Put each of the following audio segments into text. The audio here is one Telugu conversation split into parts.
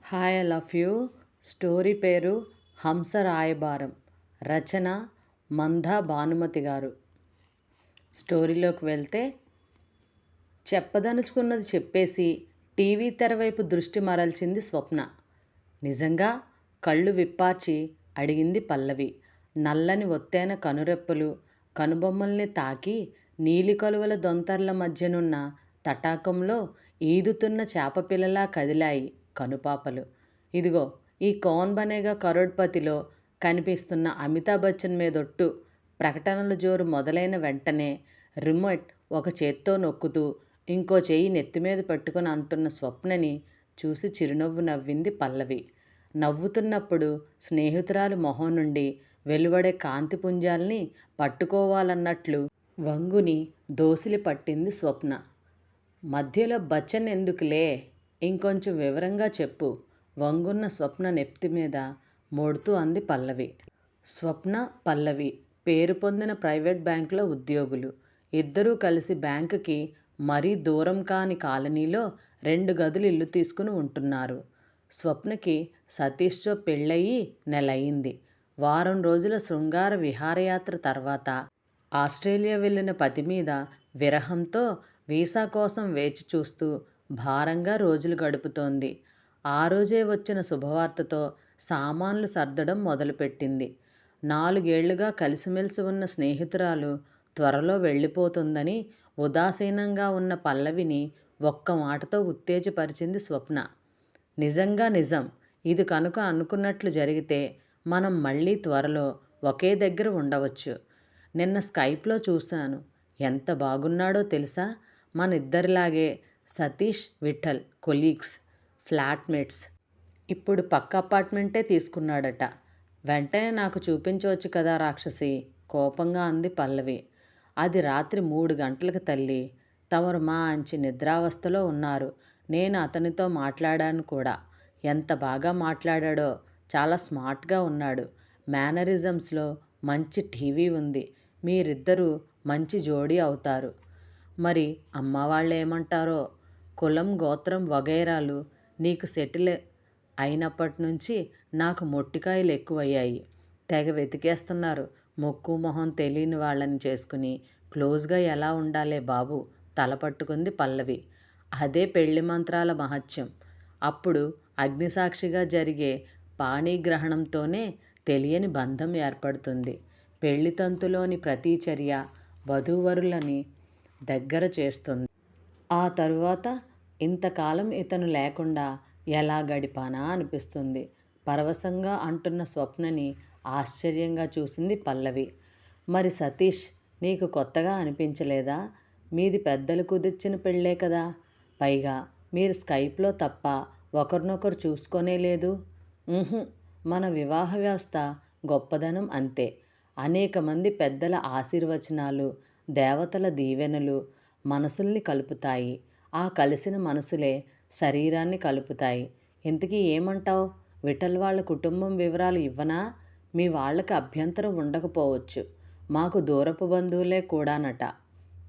Hi I love you. Story పేరు హంస రాయబారం. రచన మందా భానుమతి గారు. స్టోరీలోకి వెళ్తే, చెప్పదలుచుకున్నది చెప్పేసి టీవీ తెర వైపు దృష్టి మరల్చింది స్వప్న. నిజంగా? కళ్ళు విప్పార్చి అడిగింది పల్లవి. నల్లని ఒత్తైన కనురెప్పలు కనుబొమ్మల్ని తాకి నీలి కలువల దొంతర్ల మధ్యనున్న తటాకంలో ఈదుతున్న చేపపిల్లలా కదిలాయి కనుపాపలు. ఇదిగో ఈ కౌన్ బనేగా కరోడ్పతిలో కనిపిస్తున్న అమితాబ్ బచ్చన్ మీదొట్టు ప్రకటనల జోరు మొదలైన వెంటనే రిమోట్ ఒక చేత్తో నొక్కుతూ ఇంకో చెయ్యి నెత్తిమీద పెట్టుకుని అంటున్న స్వప్నని చూసి చిరునవ్వు నవ్వింది పల్లవి. నవ్వుతున్నప్పుడు స్నేహితురాలి మొహం నుండి వెలువడే కాంతిపుంజాల్ని పట్టుకోవాలన్నట్లు వంగుని దోసిలి పట్టింది స్వప్న. మధ్యలో బచ్చన్ ఎందుకులే, ఇంకొంచెం వివరంగా చెప్పు వంగున్న స్వప్న నెత్తి మీద మోడుతూ అంది పల్లవి. స్వప్న, పల్లవి పేరు పొందిన ప్రైవేట్ బ్యాంకులో ఉద్యోగులు. ఇద్దరూ కలిసి బ్యాంకుకి మరీ దూరం కాని కాలనీలో 2 గదులు ఇల్లు తీసుకుని ఉంటున్నారు. స్వప్నకి సతీష్తో పెళ్ళయి నెలయింది. వారం రోజుల శృంగార విహారయాత్ర తర్వాత ఆస్ట్రేలియా వెళ్ళిన పతి మీద విరహంతో వీసా కోసం వేచి చూస్తూ భారంగా రోజులు గడుపుతోంది. ఆ రోజే వచ్చిన శుభవార్తతో సామాన్లు సర్దడం మొదలుపెట్టింది. 4 ఏళ్లుగా కలిసిమెలిసి ఉన్న స్నేహితురాలు త్వరలో వెళ్ళిపోతుందని ఉదాసీనంగా ఉన్న పల్లవిని ఒక్క మాటతో ఉత్తేజపరిచింది స్వప్న. నిజంగా నిజం. ఇది కనుక అనుకున్నట్లు జరిగితే మనం మళ్ళీ త్వరలో ఒకే దగ్గర ఉండవచ్చు. నిన్న స్కైప్లో చూశాను. ఎంత బాగున్నాడో తెలుసా? మన ఇద్దరిలాగే సతీష్, విఠల్ కొలీగ్స్, ఫ్లాట్మేట్స్. ఇప్పుడు పక్క అపార్ట్మెంటే తీసుకున్నాడట. వెంటనే నాకు చూపించవచ్చు కదా రాక్షసి, కోపంగా అంది పల్లవి. అది రాత్రి 3 గంటలకు తల్లి. తమరు మంచి నిద్రావస్థలో ఉన్నారు. నేను అతనితో మాట్లాడాను కూడా. ఎంత బాగా మాట్లాడాడో. చాలా స్మార్ట్గా ఉన్నాడు. మేనరిజమ్స్లో మంచి టీవీ ఉంది. మీరిద్దరూ మంచి జోడీ అవుతారు. మరి అమ్మ వాళ్ళు ఏమంటారో. కులం, గోత్రం వగైరాలు నీకు సెటిల్ అయినప్పటి నుంచి నాకు మొట్టికాయలు ఎక్కువయ్యాయి. తెగ వెతికేస్తున్నారు. మొక్కు మొహం తెలియని వాళ్ళని చేసుకుని క్లోజ్గా ఎలా ఉండాలే బాబు, తల పట్టుకుంది పల్లవి. అదే పెళ్లి మంత్రాల మహత్యం. అప్పుడు అగ్నిసాక్షిగా జరిగే పాణిగ్రహణంతోనే తెలియని బంధం ఏర్పడుతుంది. పెళ్లి తంతులోని ప్రతి చర్య వధూవరులని దగ్గర చేస్తుంది. ఆ తరువాత ఇంతకాలం ఇతను లేకుండా ఎలా గడిపానా అనిపిస్తుంది. పరవశంగా అంటున్న స్వప్నని ఆశ్చర్యంగా చూసింది పల్లవి. మరి సతీష్ నీకు కొత్తగా అనిపించలేదా? మీది పెద్దలు కుదిర్చిన పెళ్ళే కదా. పైగా మీరు స్కైప్లో తప్ప ఒకరినొకరు చూసుకోనే లేదు. మన వివాహ వ్యవస్థ గొప్పదనం అంతే. అనేక మంది పెద్దల ఆశీర్వచనాలు, దేవతల దీవెనలు మనసుల్ని కలుపుతాయి. ఆ కలిసిన మనసులే శరీరాన్ని కలుపుతాయి. ఇంతకీ ఏమంటావు? విఠల్ వాళ్ళ కుటుంబం వివరాలు ఇవ్వనా? మీ వాళ్ళకి అభ్యంతరం ఉండకపోవచ్చు. మాకు దూరపు బంధువులే కూడానట.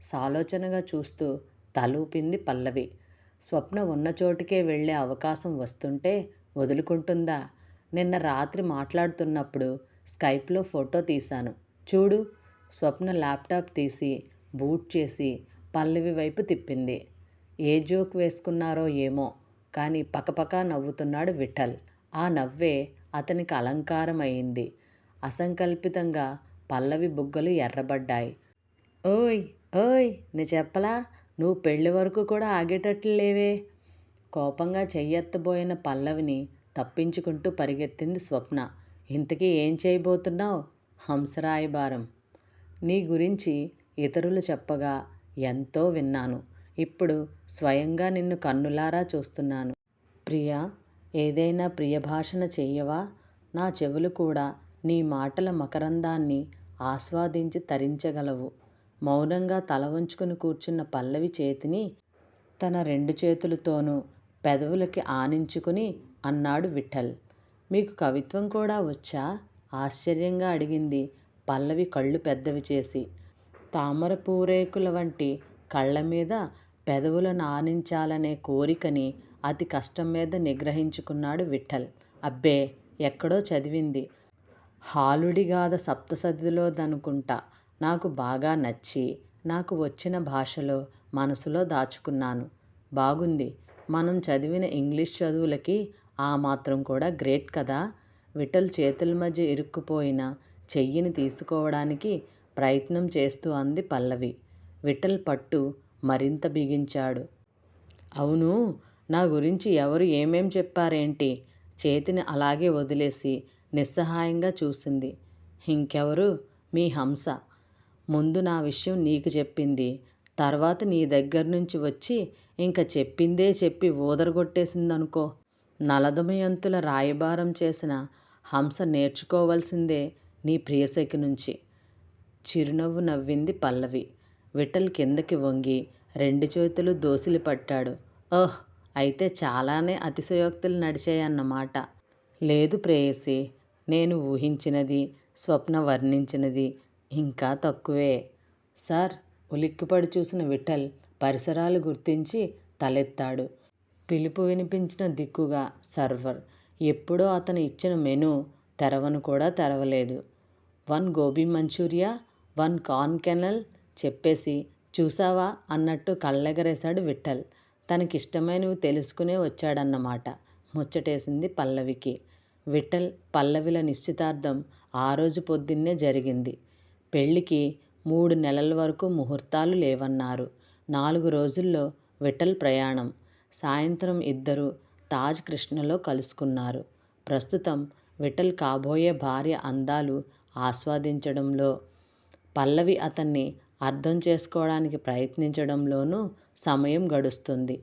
సాలోచనగా చూస్తూ తలూపింది పల్లవి. స్వప్న ఉన్న చోటుకే వెళ్ళే అవకాశం వస్తుంటే వదులుకుంటుందా? నిన్న రాత్రి మాట్లాడుతున్నప్పుడు స్కైప్లో ఫోటో తీశాను చూడు. స్వప్న ల్యాప్టాప్ తీసి బూట్ చేసి పల్లవి వైపు తిప్పింది. ఏ జోక్ వేసుకున్నారో ఏమో కానీ పకపకా నవ్వుతున్నాడు విఠల్. ఆ నవ్వే అతనికి అలంకారం అయింది. అసంకల్పితంగా పల్లవి బుగ్గలు ఎర్రబడ్డాయి. ఓయ్ ఓయ్, నే చెప్పలా? నువ్వు పెళ్లి వరకు కూడా ఆగేటట్లు లేవే. కోపంగా చెయ్యెత్తబోయిన పల్లవిని తప్పించుకుంటూ పరిగెత్తింది స్వప్న. ఇంతకీ ఏం చేయబోతున్నావు? హంసరాయబారం. నీ గురించి ఇతరులు చెప్పగా ఎంతో విన్నాను. ఇప్పుడు స్వయంగా నిన్ను కన్నులారా చూస్తున్నాను. ప్రియా, ఏదైనా ప్రియభాషణ చెయ్యవా? నా చెవులు కూడా నీ మాటల మకరందాన్ని ఆస్వాదించి తరించగలవు. మౌనంగా తల వంచుకుని కూర్చున్న పల్లవి చేతిని తన 2 చేతులతోనూ పెదవులకి ఆనించుకుని అన్నాడు విఠల్. మీకు కవిత్వం కూడా వచ్చా? ఆశ్చర్యంగా అడిగింది పల్లవి కళ్ళు పెద్దవి చేసి. తామర పూరేకుల వంటి కళ్ళ మీద పెదవులను ఆనించాలనే కోరికని అతి కష్టం మీద నిగ్రహించుకున్నాడు విఠల్. అబ్బే, ఎక్కడో చదివింది. హాలుడిగాథ సప్తశతిలోదనుకుంటా. నాకు బాగా నచ్చి, నాకు వచ్చిన భాషలో మనసులో దాచుకున్నాను. బాగుంది. మనం చదివిన ఇంగ్లీష్ చదువులకి ఆ మాత్రం కూడా గ్రేట్ కదా. విఠల్ చేతుల మధ్య ఇరుక్కుపోయిన చెయ్యిని తీసుకోవడానికి ప్రయత్నం చేస్తూ అంది పల్లవి. విఠల్ పట్టు మరింత బిగించాడు. అవును, నా గురించి ఎవరు ఏమేం చెప్పారేంటి? చేతిని అలాగే వదిలేసి నిస్సహాయంగా చూసింది. ఇంకెవరు? మీ హంస. ముందు నా విషయం నీకు చెప్పింది. తర్వాత నీ దగ్గర నుంచి వచ్చి ఇంక చెప్పిందే చెప్పి ఊదరగొట్టేసిందనుకో. నలదమయంతుల రాయబారం చేసిన హంస నేర్చుకోవలసిందే నీ ప్రియసఖి నుంచి. చిరునవ్వు నవ్వింది పల్లవి. విఠల్ కిందకి వంగి 2 చేతులు దోసిలి పట్టాడు. ఓహ్, అయితే చాలానే అతిశయోక్తులు నడిచాయన్నమాట. లేదు ప్రేయసి, నేను ఊహించినది, స్వప్న వర్ణించినది ఇంకా తక్కువే. సార్, ఉలిక్కిపడి చూసిన విఠల్ పరిసరాలు గుర్తించి తలెత్తాడు. పిలుపు వినిపించిన దిక్కుగా సర్వర్. ఎప్పుడో అతను ఇచ్చిన మెనూ తెరవను కూడా తెరవలేదు. 1 గోబీ మంచూరియా, 1 కార్న్ కెనల్ చెప్పేసి చూసావా అన్నట్టు కళ్ళెగరేశాడు విఠల్. తనకిష్టమైనవి తెలుసుకునే వచ్చాడన్నమాట. ముచ్చటేసింది పల్లవికి. విఠల్, పల్లవిల నిశ్చితార్థం ఆ రోజు పొద్దున్నే జరిగింది. పెళ్లికి 3 నెలల వరకు ముహూర్తాలు లేవన్నారు. 4 రోజుల్లో విఠల్ ప్రయాణం. సాయంత్రం ఇద్దరూ తాజ్ కృష్ణలో కలుసుకున్నారు. ప్రస్తుతం విఠల్ కాబోయే భార్య అందాలు ఆస్వాదించడంలో, పల్లవి అతన్ని అర్థం చేసుకోవడానికి ప్రయత్నించడంలోనూ సమయం గడుస్తుంది.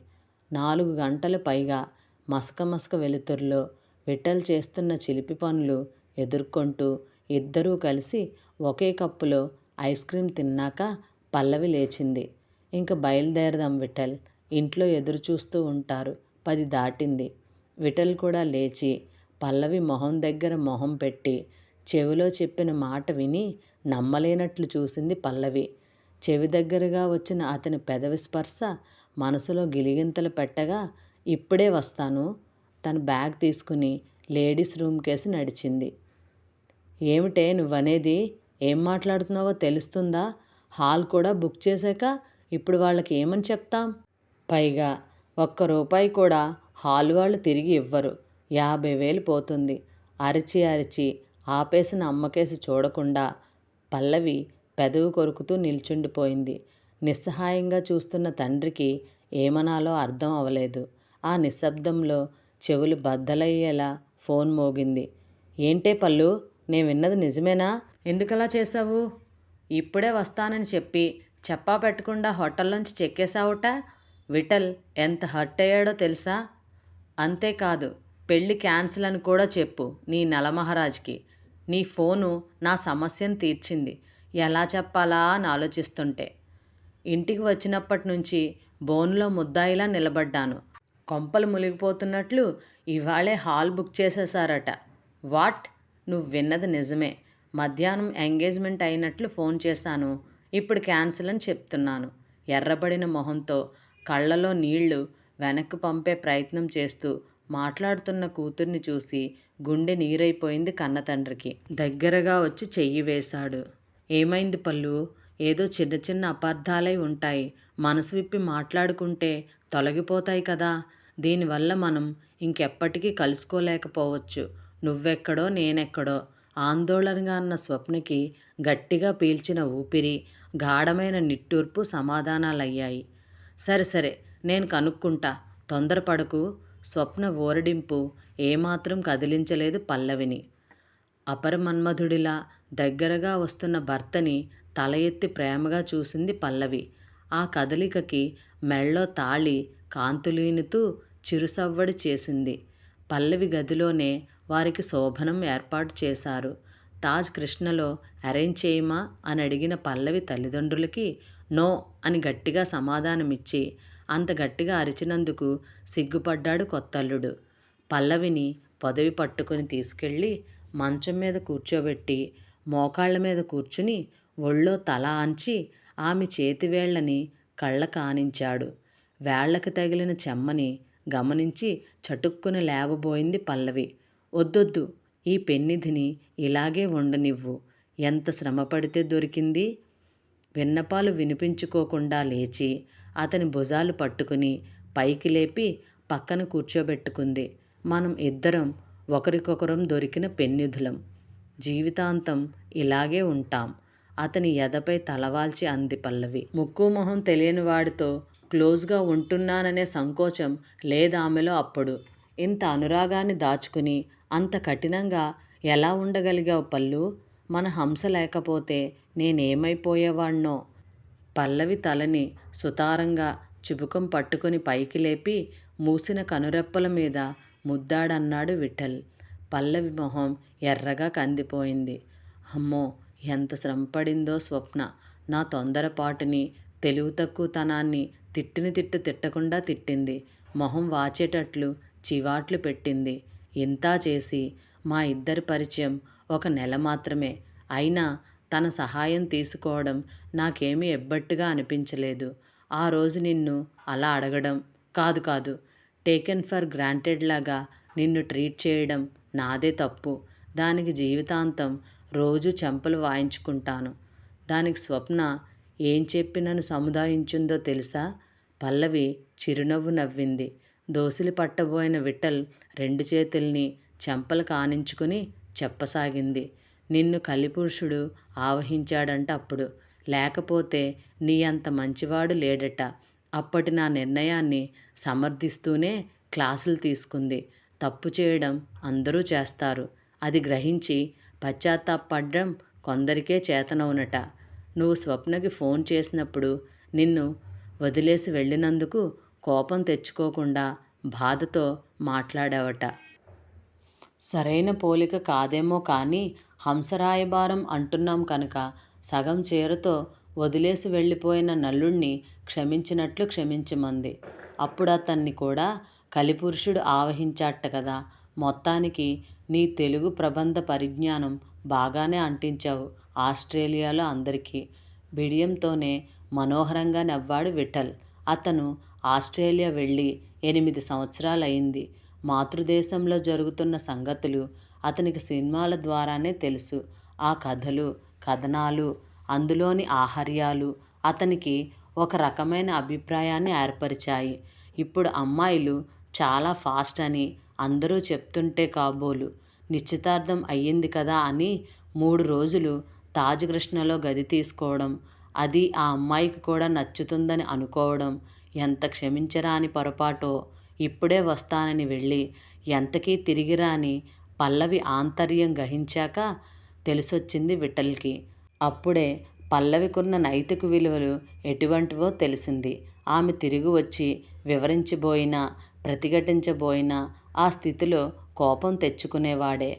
4 గంటలు పైగా మసక వెలుతురులో విఠల్ చేస్తున్న చిలిపి పనులు ఎదుర్కొంటూ ఇద్దరూ కలిసి ఒకే కప్పులో ఐస్ క్రీం తిన్నాక పల్లవి లేచింది. ఇంక బయలుదేరదాం విఠల్, ఇంట్లో ఎదురు చూస్తూ ఉంటారు. 10 దాటింది. విఠల్ కూడా లేచి పల్లవి మొహం దగ్గర మొహం పెట్టి చెవిలో చెప్పిన మాట విని నమ్మలేనట్లు చూసింది పల్లవి. చెవి దగ్గరగా వచ్చిన అతని పెదవి స్పర్శ మనసులో గిలిగింతలు పెట్టగా, ఇప్పుడే వస్తాను. తన బ్యాగ్ తీసుకుని లేడీస్ రూమ్కేసి నడిచింది. ఏమిటే నువ్వనేది? ఏం మాట్లాడుతున్నావో తెలుస్తుందా? హాల్ కూడా బుక్ చేశాక ఇప్పుడు వాళ్ళకి ఏమని చెప్తాం? పైగా ₹1 కూడా హాల్ వాళ్ళు తిరిగి ఇవ్వరు. 50,000 పోతుంది. అరిచి ఆపేసిన అమ్మకేసి చూడకుండా పల్లవి పెదవి కొరుకుతూ నిల్చుండిపోయింది. నిస్సహాయంగా చూస్తున్న తండ్రికి ఏమనాలో అర్థం అవలేదు. ఆ నిశ్శబ్దంలో చెవులు బద్దలయ్యేలా ఫోన్ మోగింది. ఏంటే పల్లు, నేను విన్నది నిజమేనా? ఎందుకలా చేశావు? ఇప్పుడే వస్తానని చెప్పి చెప్పా పెట్టకుండా హోటల్లోంచి చెక్కేశావుట. విఠల్ ఎంత హర్ట్ అయ్యాడో తెలుసా? అంతేకాదు, పెళ్ళి క్యాన్సిల్ అని కూడా చెప్పు నీ నలమహారాజ్కి. నీ ఫోను నా సమస్యను తీర్చింది. ఎలా చెప్పాలా అని ఆలోచిస్తుంటే ఇంటికి వచ్చినప్పటి నుంచి బోన్లో ముద్దాయిలా నిలబడ్డాను. కొంపలు మునిగిపోతున్నట్లు ఇవాళే హాల్ బుక్ చేసేశారట. వాట్? నువ్వు విన్నది నిజమే. మధ్యాహ్నం ఎంగేజ్మెంట్ అయినట్లు ఫోన్ చేశాను. ఇప్పుడు క్యాన్సిల్ అని చెప్తున్నాను. ఎర్రబడిన మొహంతో కళ్ళలో నీళ్లు వెనక్కు పంపే ప్రయత్నం చేస్తూ మాట్లాడుతున్న కూతుర్ని చూసి గుండె నీరైపోయింది కన్నతండ్రికి. దగ్గరగా వచ్చి చెయ్యి వేశాడు. ఏమైంది పల్లు? ఏదో చిన్న అపార్థాలై ఉంటాయి. మనసు విప్పి మాట్లాడుకుంటే తొలగిపోతాయి కదా. దీనివల్ల మనం ఇంకెప్పటికీ కలుసుకోలేకపోవచ్చు. నువ్వెక్కడో నేనెక్కడో. ఆందోళనగా అన్న స్వప్నకి గట్టిగా పీల్చిన ఊపిరి, గాఢమైన నిట్టూర్పు సమాధానాలయ్యాయి. సరే నేను కనుక్కుంటా, తొందరపడకు. స్వప్న ఓరడింపు ఏమాత్రం కదిలించలేదు పల్లవిని. అపరమన్మధుడిలా దగ్గరగా వస్తున్న భర్తని తల ఎత్తి ప్రేమగా చూసింది పల్లవి. ఆ కదలికకి మెళ్ళో తాళి కాంతులీనుతూ చిరుసవ్వడి చేసింది. పల్లవి గదిలోనే వారికి శోభనం ఏర్పాటు చేశారు. తాజ్ కృష్ణలో అరేంజ్ చేయమా అని అడిగిన పల్లవి తల్లిదండ్రులకి నో అని గట్టిగా సమాధానమిచ్చి అంత గట్టిగా అరిచినందుకు సిగ్గుపడ్డాడు కొత్తల్లుడు. పల్లవిని పొదవి పట్టుకుని తీసుకెళ్ళి మంచం మీద కూర్చోబెట్టి మోకాళ్ల మీద కూర్చుని ఒళ్ళో తల ఆంచి ఆమె చేతివేళ్లని కళ్ళ కానించాడు. వేళ్లకు తగిలిన చెమ్మని గమనించి చటుక్కున లేవబోయింది పల్లవి. వద్దొద్దు, ఈ పెన్నిధిని ఇలాగే ఉండనివ్వు. ఎంత శ్రమపడితే దొరికింది. విన్నపాలు వినిపించుకోకుండా లేచి అతని భుజాలు పట్టుకుని పైకి లేపి పక్కన కూర్చోబెట్టుకుంది. మనం ఇద్దరం ఒకరికొకరం దొరికిన పెన్నిధులం. జీవితాంతం ఇలాగే ఉంటాం. అతని ఎదపై తలవాల్చి అంది పల్లవి. ముక్కు మొహం తెలియని వాడితో క్లోజ్గా ఉంటున్నాననే సంకోచం లేదామెలో అప్పుడు. ఇంత అనురాగాన్ని దాచుకుని అంత కఠినంగా ఎలా ఉండగలిగావు పల్లు? మన హంస లేకపోతే నేనేమైపోయేవాణ్ణో. పల్లవి తలని సుతారంగా చుబుకం పట్టుకుని పైకి లేపి మూసిన కనురెప్పల మీద ముద్దాడన్నాడు విఠల్. పల్లవి మొహం ఎర్రగా కందిపోయింది. అమ్మో, ఎంత శ్రమపడిందో స్వప్న. నా తొందరపాటుని, తెలివి తక్కువతనాన్ని తిట్టిన తిట్టు తిట్టకుండా తిట్టింది. మొహం వాచేటట్లు చివాట్లు పెట్టింది. ఇంతా చేసి మా ఇద్దరి పరిచయం 1 నెల మాత్రమే. అయినా తన సహాయం తీసుకోవడం నాకేమీ ఎబ్బట్టుగా అనిపించలేదు. ఆ రోజు నిన్ను అలా అడగడం కాదు, టేకెన్ ఫర్ గ్రాంటెడ్ లాగా నిన్ను ట్రీట్ చేయడం నాదే తప్పు. దానికి జీవితాంతం రోజు చెంపలు వాయించుకుంటాను. దానికి స్వప్న ఏం చెప్పి నన్ను సముదాయించిందో తెలుసా? పల్లవి చిరునవ్వు నవ్వింది. దోసిలి పట్టబోయిన విఠల్ 2 చేతుల్ని చెంపలు కానించుకుని చెప్పసాగింది. నిన్ను కలిపురుషుడు ఆవహించాడంట అప్పుడు. లేకపోతే నీ అంత మంచివాడు లేడట. అప్పటి నా నిర్ణయాన్ని సమర్థిస్తూనే క్లాసులు తీసుకుంది. తప్పు చేయడం అందరూ చేస్తారు. అది గ్రహించి పశ్చాత్తాపపడ్డం కొందరికే చేతనవునట. నువ్వు స్వప్నకి ఫోన్ చేసినప్పుడు నిన్ను వదిలేసి వెళ్ళినందుకు కోపం తెచ్చుకోకుండా బాధతో మాట్లాడావట. సరైన పోలిక కాదేమో కానీ హంసరాయబారం అంటున్నాం కనుక సగం చీరతో వదిలేసి వెళ్ళిపోయిన నల్లుణ్ణి క్షమించినట్లు క్షమించమంది. అప్పుడు అతన్ని కూడా కలిపురుషుడు ఆవహించాట కదా. మొత్తానికి నీ తెలుగు ప్రబంధ పరిజ్ఞానం బాగానే అంటించావు ఆస్ట్రేలియాలో అందరికీ. బిడియంతోనే మనోహరంగా నవ్వాడు విఠల్. అతను ఆస్ట్రేలియా వెళ్ళి 8 సంవత్సరాలయింది. మాతృదేశంలో జరుగుతున్న సంగతులు అతనికి సినిమాల ద్వారానే తెలుసు. ఆ కథలు, కథనాలు, అందులోని ఆహార్యాలు అతనికి ఒక రకమైన అభిప్రాయాన్ని ఏర్పరిచాయి. ఇప్పుడు అమ్మాయిలు చాలా ఫాస్ట్ అని అందరూ చెప్తుంటే కాబోలు. నిశ్చితార్థం అయ్యింది కదా అని 3 రోజులు తాజ్ కృష్ణలో గది తీసుకోవడం, అది ఆ అమ్మాయికి కూడా నచ్చుతుందని అనుకోవడం ఎంత క్షమించరాని పొరపాటో. ఇప్పుడే వస్తానని వెళ్ళి ఎంతకీ తిరిగిరాని పల్లవి ఆంతర్యం గ్రహించాక తెలిసొచ్చింది విఠల్కి. అప్పుడే పల్లవికున్న నైతిక విలువలు ఎటువంటివో తెలిసింది. ఆమె తిరిగి వచ్చి వివరించబోయినా, ప్రతిఘటించబోయినా ఆ స్థితిలో కోపం తెచ్చుకునేవాడే.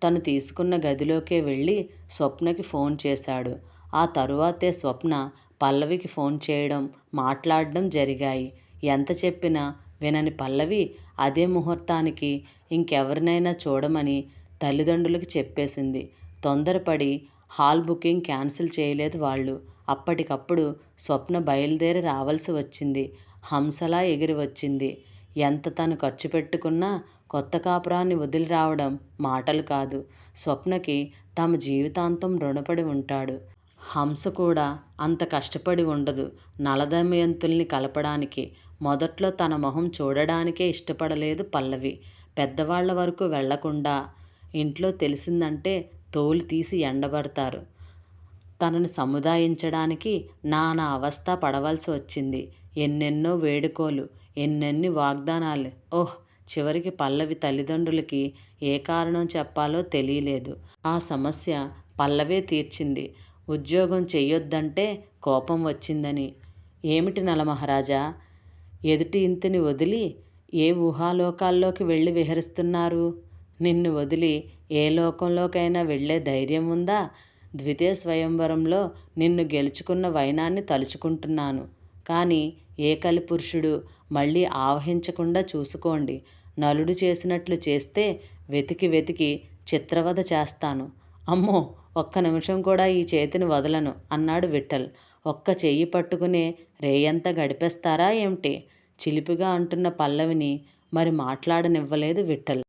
తను తీసుకున్న గదిలోకే వెళ్ళి స్వప్నకి ఫోన్ చేశాడు. ఆ తరువాతే స్వప్న పల్లవికి ఫోన్ చేయడం, మాట్లాడడం జరిగాయి. ఎంత చెప్పినా వినని పల్లవి అదే ముహూర్తానికి ఇంకెవరినైనా చూడమని తల్లిదండ్రులకి చెప్పేసింది. తొందరపడి హాల్ బుకింగ్ క్యాన్సిల్ చేయలేదు వాళ్ళు. అప్పటికప్పుడు స్వప్న బయలుదేరి రావాల్సి వచ్చింది. హంసలా ఎగిరి వచ్చింది. ఎంత తను ఖర్చు పెట్టుకున్నా కొత్త కాపురాన్ని వదిలి రావడం మాటలు కాదు. స్వప్నకి తమ జీవితాంతం రుణపడి ఉంటాడు. హంస కూడా అంత కష్టపడి ఉండదు నలదమయంతుల్ని కలపడానికి. మొదట్లో తన మొహం చూడడానికే ఇష్టపడలేదు పల్లవి. పెద్దవాళ్ల వరకు వెళ్లకుండా ఇంట్లో తెలిసిందంటే తోలు తీసి ఎండబడతారు. తనను సముదాయించడానికి నానా అవస్థ పడవలసి వచ్చింది. ఎన్నెన్నో వేడుకోలు, ఎన్నెన్ని వాగ్దానాలు. ఓహ్, చివరికి పల్లవి తల్లిదండ్రులకి ఏ కారణం చెప్పాలో తెలియలేదు. ఆ సమస్య పల్లవే తీర్చింది. ఉద్యోగం చెయ్యొద్దంటే కోపం వచ్చిందని. ఏమిటి నలమహారాజా, ఎదుటి ఇంటిని వదిలి ఏ ఊహాలోకాల్లోకి వెళ్ళి విహరిస్తున్నారు? నిన్ను వదిలి ఏ లోకంలోకైనా వెళ్ళే ధైర్యం ఉందా? ద్వితీయ స్వయంవరంలో నిన్ను గెలుచుకున్న వైనాన్ని తలుచుకుంటున్నాను. కానీ ఏ కలిపురుషుడు మళ్ళీ ఆవహించకుండా చూసుకోండి. నలుడు చేసినట్లు చేస్తే వెతికి వెతికి చిత్రవధ చేస్తాను. అమ్మో, ఒక్క నిమిషం కూడా ఈ చేతిని వదలను అన్నాడు విఠల్. ఒక్క చెయ్యి పట్టుకునే రేయంతా గడిపేస్తారా ఏమిటి? చిలిపిగా అంటున్న పల్లవిని మరి మాట్లాడనివ్వలేదు విఠల్.